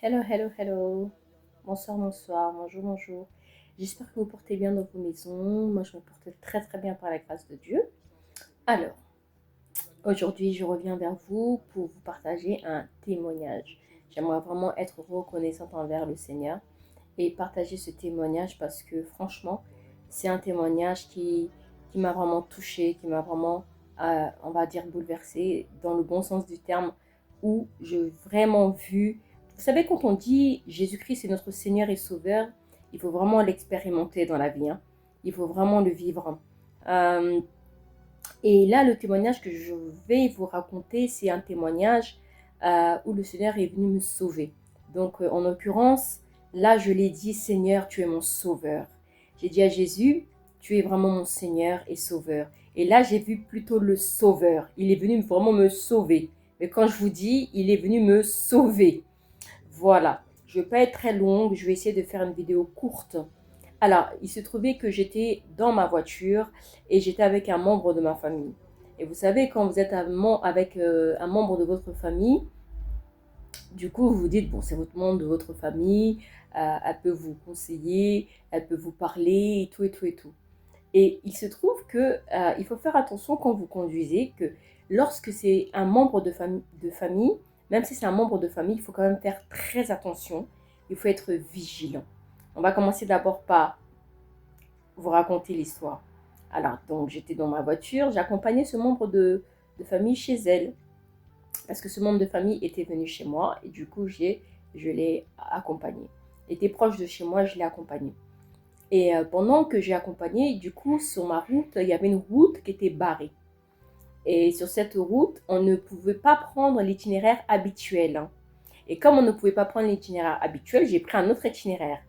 Hello, hello, hello. Bonsoir, bonsoir, bonjour, bonjour. J'espère que vous portez bien dans vos maisons. Moi, je me porte très, très bien par la grâce de Dieu. Alors, aujourd'hui, je reviens vers vous pour vous partager un témoignage. J'aimerais vraiment être reconnaissante envers le Seigneur et partager ce témoignage parce que franchement, c'est un témoignage qui m'a vraiment touchée, qui m'a vraiment, on va dire, bouleversée dans le bon sens du terme, où j'ai vraiment vu. Vous savez, quand on dit Jésus-Christ est notre Seigneur et Sauveur, il faut vraiment l'expérimenter dans la vie, hein. Il faut vraiment le vivre. Euh, et là, le témoignage que je vais vous raconter, c'est un témoignage où le Seigneur est venu me sauver. Donc, en l'occurrence, là, je l'ai dit, Seigneur, tu es mon sauveur. J'ai dit à Jésus, tu es vraiment mon Seigneur et sauveur. Et là, j'ai vu plutôt le sauveur. Il est venu vraiment me sauver. Mais quand je vous dis, il est venu me sauver. Voilà. Je ne vais pas être très longue. Je vais essayer de faire une vidéo courte. Alors, il se trouvait que j'étais dans ma voiture et j'étais avec un membre de ma famille. Et vous savez, quand vous êtes avec un membre de votre famille, du coup, vous vous dites, bon, c'est votre membre de votre famille, elle peut vous conseiller, elle peut vous parler, et tout, et tout, et tout. Et il se trouve que il faut faire attention quand vous conduisez, que lorsque c'est un membre de famille, même si c'est un membre de famille, il faut quand même faire très attention, il faut être vigilant. On va commencer d'abord par vous raconter l'histoire. Alors, donc, j'étais dans ma voiture, j'accompagnais ce membre de famille chez elle. Parce que ce membre de famille était venu chez moi et du coup, je l'ai accompagné. Il était proche de chez moi, je l'ai accompagné. Et pendant que j'ai accompagné, du coup, sur ma route, il y avait une route qui était barrée. Et sur cette route, on ne pouvait pas prendre l'itinéraire habituel, hein. Et comme on ne pouvait pas prendre l'itinéraire habituel, j'ai pris un autre itinéraire.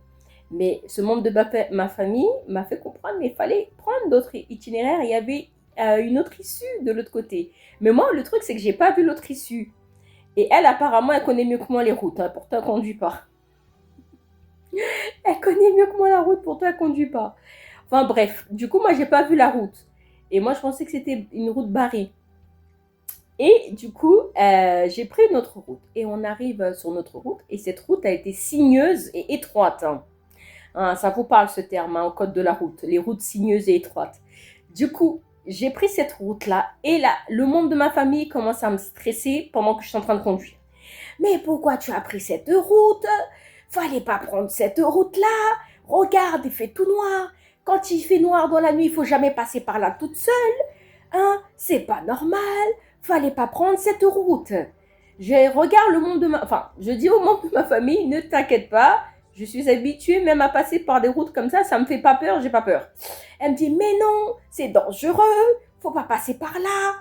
Mais ce membre de ma famille m'a fait comprendre qu'il fallait prendre d'autres itinéraires. Il y avait une autre issue de l'autre côté. Mais moi, le truc, c'est que j'ai pas vu l'autre issue. Et elle, apparemment, elle connaît mieux que moi les routes, hein, pourtant elle conduit pas. Elle connaît mieux que moi la route, pourtant elle conduit pas. Enfin bref, du coup, moi, j'ai pas vu la route. Et moi, je pensais que c'était une route barrée. Et du coup, j'ai pris une autre route. Et on arrive sur notre route. Et cette route a été sinueuse et étroite, hein. Hein, ça vous parle ce terme, hein, au code de la route, les routes sinueuses et étroites. Du coup, j'ai pris cette route-là et là, le membre de ma famille commence à me stresser pendant que je suis en train de conduire. Mais pourquoi tu as pris cette route? Fallait pas prendre cette route-là. Regarde, il fait tout noir. Quand il fait noir dans la nuit, il faut jamais passer par là toute seule. Hein? C'est pas normal. Fallait pas prendre cette route. Je regarde le monde de ma... Enfin, je dis au membre de ma famille, ne t'inquiète pas. Je suis habituée même à passer par des routes comme ça me fait pas peur, j'ai pas peur. Elle me dit, mais non, c'est dangereux, faut pas passer par là,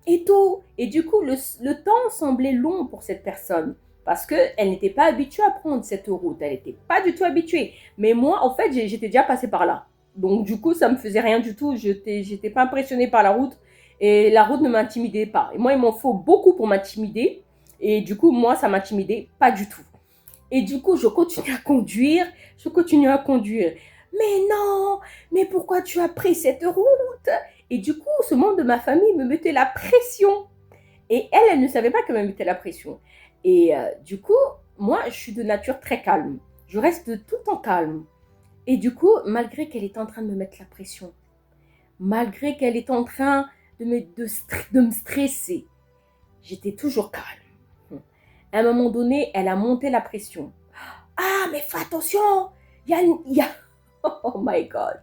et tout. Et du coup, le temps semblait long pour cette personne, parce qu'elle n'était pas habituée à prendre cette route, elle n'était pas du tout habituée. Mais moi, en fait, j'étais déjà passée par là. Donc du coup, ça me faisait rien du tout, j'étais pas impressionnée par la route, et la route ne m'intimidait pas. Et moi, il m'en faut beaucoup pour m'intimider, et du coup, moi, ça m'intimidait pas du tout. Et du coup, je continue à conduire, je continue à conduire. Mais non, mais pourquoi tu as pris cette route? Et du coup, ce membre de ma famille me mettait la pression. Et elle ne savait pas qu'elle me mettait la pression. Et du coup, moi, je suis de nature très calme. Je reste tout le temps calme. Et du coup, malgré qu'elle était en train de me mettre la pression, malgré qu'elle était en train de me stresser, j'étais toujours calme. À un moment donné, elle a monté la pression. Ah, mais fais attention, il y a... Oh my God.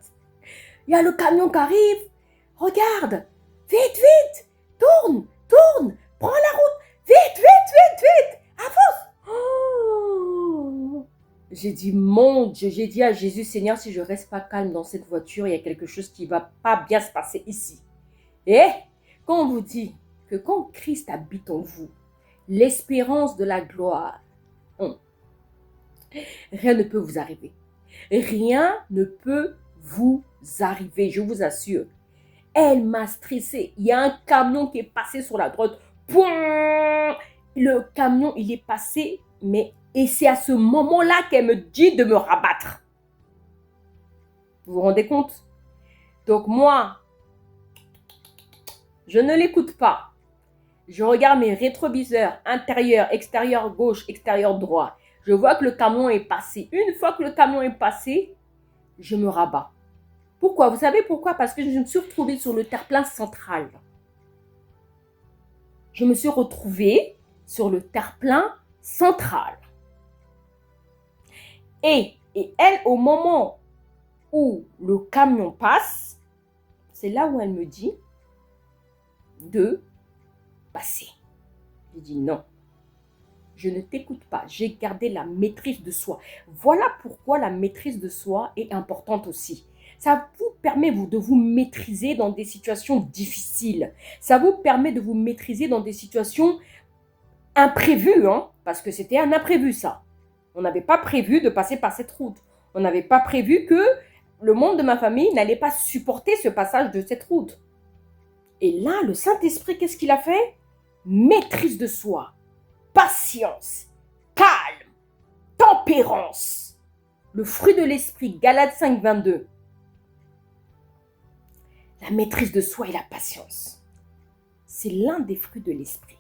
Il y a le camion qui arrive. Regarde. Vite, vite. Tourne, tourne. Prends la route. Vite, vite, vite, vite. Avance. Oh. J'ai dit, mon Dieu, j'ai dit à Jésus, Seigneur, si je reste pas calme dans cette voiture, il y a quelque chose qui va pas bien se passer ici. Et quand on vous dit que quand Christ habite en vous, l'espérance de la gloire, rien ne peut vous arriver. Rien ne peut vous arriver, je vous assure. Elle m'a stressée. Il y a un camion qui est passé sur la droite. Pouin. Le camion, il est passé, mais... Et c'est à ce moment-là qu'elle me dit de me rabattre. Vous vous rendez compte? Donc moi, je ne l'écoute pas. Je regarde mes rétroviseurs, intérieur, extérieur gauche, extérieur droit. Je vois que le camion est passé. Une fois que le camion est passé, je me rabats. Pourquoi? Vous savez pourquoi? Parce que je me suis retrouvée sur le terre-plein central. Je me suis retrouvée sur le terre-plein central. Et elle, au moment où le camion passe, c'est là où elle me dit de passer. J'ai dit non. Je ne t'écoute pas. J'ai gardé la maîtrise de soi. Voilà pourquoi la maîtrise de soi est importante aussi. Ça vous permet de vous maîtriser dans des situations difficiles. Ça vous permet de vous maîtriser dans des situations imprévues, hein, parce que c'était un imprévu ça. On n'avait pas prévu de passer par cette route. On n'avait pas prévu que le membre de ma famille n'allait pas supporter ce passage de cette route. Et là, le Saint-Esprit, qu'est-ce qu'il a fait? Maîtrise de soi. Patience, calme, tempérance. Le fruit de l'esprit, Galates 5, 22. La maîtrise de soi et la patience. C'est l'un des fruits de l'esprit.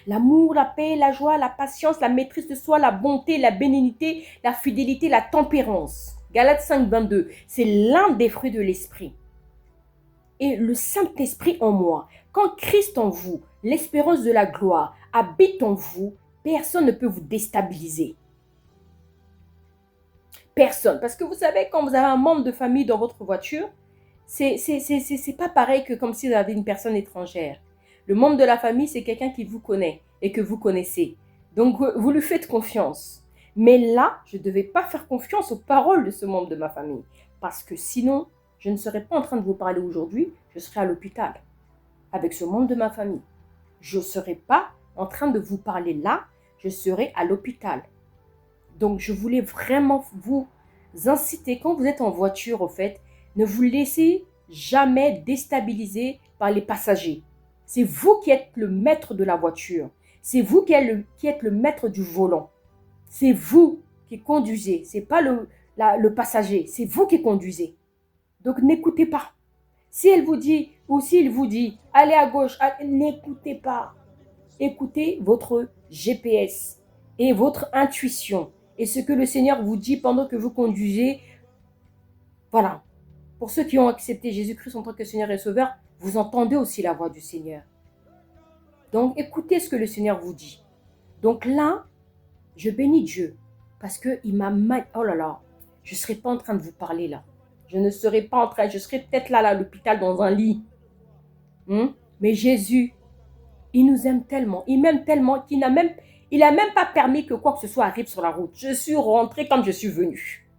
L'amour, la paix, la joie, la patience, la maîtrise de soi, la bonté, la bénignité, la fidélité, la tempérance. Galates 5, 22. C'est l'un des fruits de l'esprit. Et le Saint-Esprit en moi, quand Christ en vous, l'espérance de la gloire, habite en vous, personne ne peut vous déstabiliser. Personne. Parce que vous savez, quand vous avez un membre de famille dans votre voiture, c'est pas pareil que comme si vous avez une personne étrangère. Le membre de la famille, c'est quelqu'un qui vous connaît et que vous connaissez. Donc, vous lui faites confiance. Mais là, je ne devais pas faire confiance aux paroles de ce membre de ma famille. Parce que sinon, je ne serais pas en train de vous parler aujourd'hui, je serais à l'hôpital avec ce membre de ma famille. Je ne serais pas en train de vous parler là, je serais à l'hôpital. Donc, je voulais vraiment vous inciter, quand vous êtes en voiture, au fait, ne vous laissez jamais déstabiliser par les passagers. C'est vous qui êtes le maître de la voiture. C'est vous qui êtes le maître du volant. C'est vous qui conduisez. Ce n'est pas le passager. C'est vous qui conduisez. Donc, n'écoutez pas. Si elle vous dit, ou s'il vous dit, allez à gauche, n'écoutez pas. Écoutez votre GPS et votre intuition. Et ce que le Seigneur vous dit pendant que vous conduisez. Voilà. Pour ceux qui ont accepté Jésus-Christ en tant que Seigneur et Sauveur, vous entendez aussi la voix du Seigneur. Donc, écoutez ce que le Seigneur vous dit. Donc là, je bénis Dieu parce qu'il m'a... Oh là là, je ne serai pas en train de vous parler là. Je ne serai pas en train... Je serai peut-être là à l'hôpital dans un lit. Mais Jésus, il nous aime tellement. Il m'aime tellement qu'il n'a même pas permis que quoi que ce soit arrive sur la route. Je suis rentrée comme je suis venue.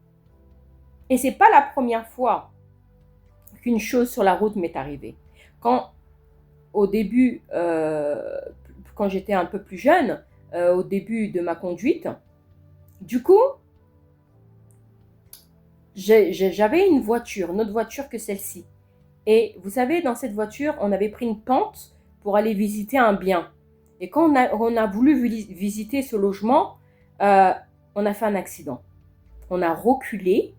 Et ce n'est pas la première fois qu'une chose sur la route m'est arrivée. Au début, quand j'étais un peu plus jeune, au début de ma conduite, du coup, j'avais une autre voiture que celle-ci. Et vous savez, dans cette voiture, on avait pris une pente pour aller visiter un bien. Et quand on a voulu visiter ce logement, on a fait un accident. On a reculé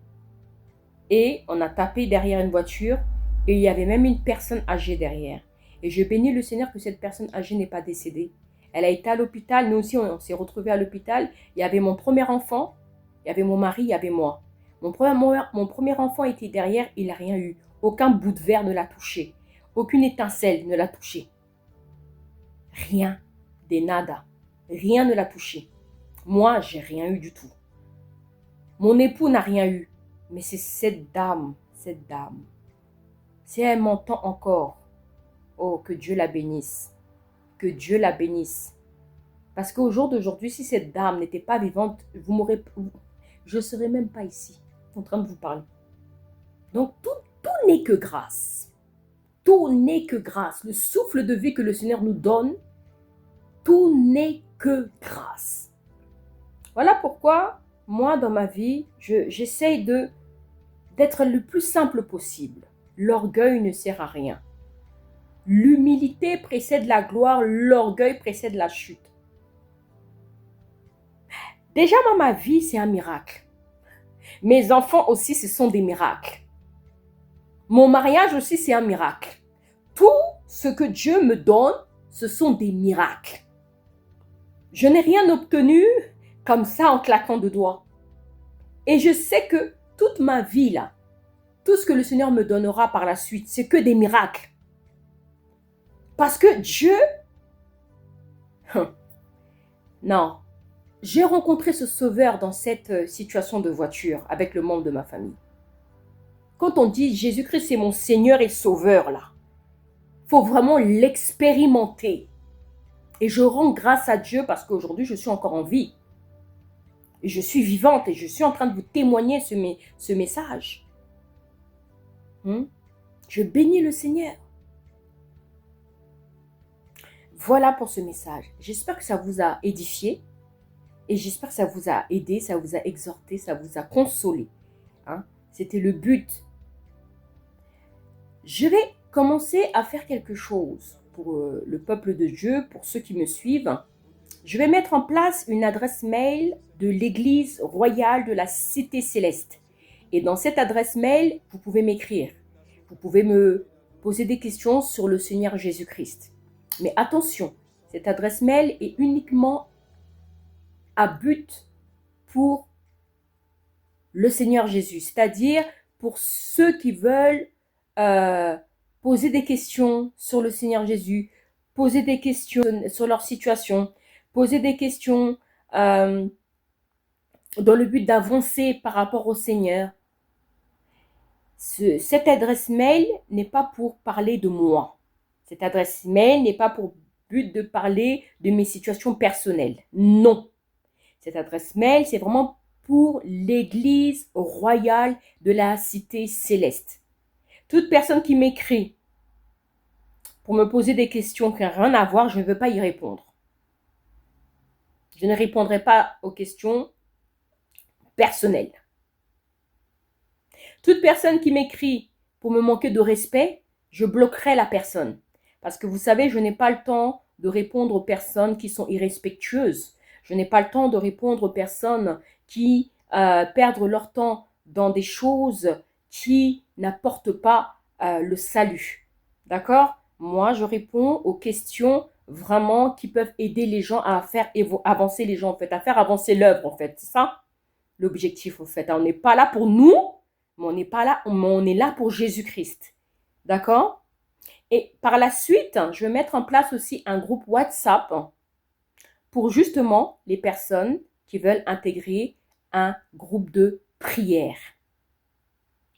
et on a tapé derrière une voiture et il y avait même une personne âgée derrière. Et je bénis le Seigneur que cette personne âgée n'est pas décédée. Elle a été à l'hôpital, nous aussi on s'est retrouvés à l'hôpital. Il y avait mon premier enfant, il y avait mon mari, il y avait moi. Mon premier enfant était derrière, il n'a rien eu. Aucun bout de verre ne l'a touché. Aucune étincelle ne l'a touché. Rien, des nada. Rien ne l'a touché. Moi, j'ai rien eu du tout. Mon époux n'a rien eu. Mais c'est cette dame. Si elle m'entend encore, oh, que Dieu la bénisse. Que Dieu la bénisse. Parce qu'au jour d'aujourd'hui, si cette dame n'était pas vivante, je ne serais même pas ici, en train de vous parler. Donc, tout n'est que grâce. Tout n'est que grâce. Le souffle de vie que le Seigneur nous donne, tout n'est que grâce. Voilà pourquoi, moi, dans ma vie, j'essaye d'être le plus simple possible. L'orgueil ne sert à rien. L'humilité précède la gloire, l'orgueil précède la chute. Déjà, dans ma vie, c'est un miracle. Mes enfants aussi, ce sont des miracles. Mon mariage aussi, c'est un miracle. Tout ce que Dieu me donne, ce sont des miracles. Je n'ai rien obtenu comme ça en claquant de doigts. Et je sais que toute ma vie, là, tout ce que le Seigneur me donnera par la suite, c'est que des miracles. Parce que Dieu... Non. J'ai rencontré ce sauveur dans cette situation de voiture avec le membre de ma famille. Quand on dit Jésus-Christ c'est mon Seigneur et Sauveur, là, il faut vraiment l'expérimenter. Et je rends grâce à Dieu parce qu'aujourd'hui, je suis encore en vie. Et je suis vivante et je suis en train de vous témoigner ce message. Je bénis le Seigneur. Voilà pour ce message. J'espère que ça vous a édifié. Et j'espère que ça vous a aidé, ça vous a exhorté, ça vous a consolé. C'était le but. Je vais commencer à faire quelque chose pour le peuple de Dieu, pour ceux qui me suivent. Je vais mettre en place une adresse mail de l'Église royale de la Cité Céleste. Et dans cette adresse mail, vous pouvez m'écrire. Vous pouvez me poser des questions sur le Seigneur Jésus-Christ. Mais attention, cette adresse mail est uniquement à but pour le Seigneur Jésus, c'est-à-dire pour ceux qui veulent poser des questions sur le Seigneur Jésus, poser des questions sur leur situation, poser des questions dans le but d'avancer par rapport au Seigneur. Cette adresse mail n'est pas pour parler de moi. Cette adresse mail n'est pas pour but de parler de mes situations personnelles. Non. Cette adresse mail, c'est vraiment pour l'Église royale de la Cité Céleste. Toute personne qui m'écrit pour me poser des questions qui n'ont rien à voir, je ne veux pas y répondre. Je ne répondrai pas aux questions personnelles. Toute personne qui m'écrit pour me manquer de respect, je bloquerai la personne. Parce que vous savez, je n'ai pas le temps de répondre aux personnes qui sont irrespectueuses. Je n'ai pas le temps de répondre aux personnes qui perdent leur temps dans des choses qui n'apportent pas le salut. D'accord? Moi, je réponds aux questions vraiment qui peuvent aider les gens à faire avancer les gens, en fait, à faire avancer l'œuvre, en fait. C'est ça l'objectif, en fait. On n'est pas là pour nous, mais on est là pour Jésus-Christ. D'accord? Et par la suite, je vais mettre en place aussi un groupe WhatsApp pour justement les personnes qui veulent intégrer un groupe de prière.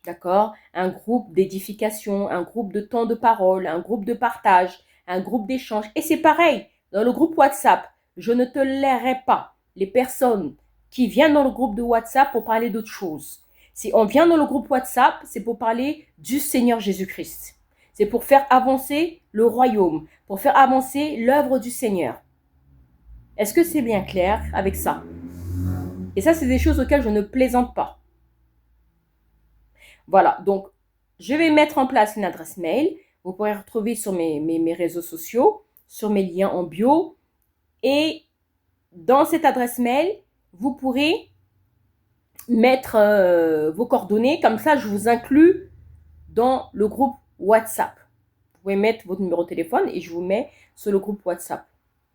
D'accord? Un groupe d'édification, un groupe de temps de parole, un groupe de partage, un groupe d'échange. Et c'est pareil, dans le groupe WhatsApp, je ne tolérerai pas les personnes qui viennent dans le groupe de WhatsApp pour parler d'autre chose. Si on vient dans le groupe WhatsApp, c'est pour parler du Seigneur Jésus-Christ. C'est pour faire avancer le royaume, pour faire avancer l'œuvre du Seigneur. Est-ce que c'est bien clair avec ça? Et ça, c'est des choses auxquelles je ne plaisante pas. Voilà, donc je vais mettre en place une adresse mail. Vous pourrez retrouver sur mes réseaux sociaux, sur mes liens en bio. Et dans cette adresse mail, vous pourrez mettre vos coordonnées. Comme ça, je vous inclus dans le groupe WhatsApp. Vous pouvez mettre votre numéro de téléphone et je vous mets sur le groupe WhatsApp.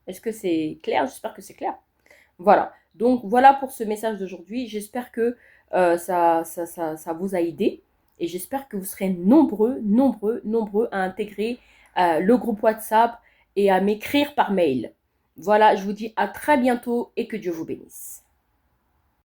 Est-ce que c'est clair? J'espère que c'est clair. Voilà. Donc, voilà pour ce message d'aujourd'hui. J'espère que ça vous a aidé. Et j'espère que vous serez nombreux à intégrer le groupe WhatsApp et à m'écrire par mail. Voilà, je vous dis à très bientôt et que Dieu vous bénisse.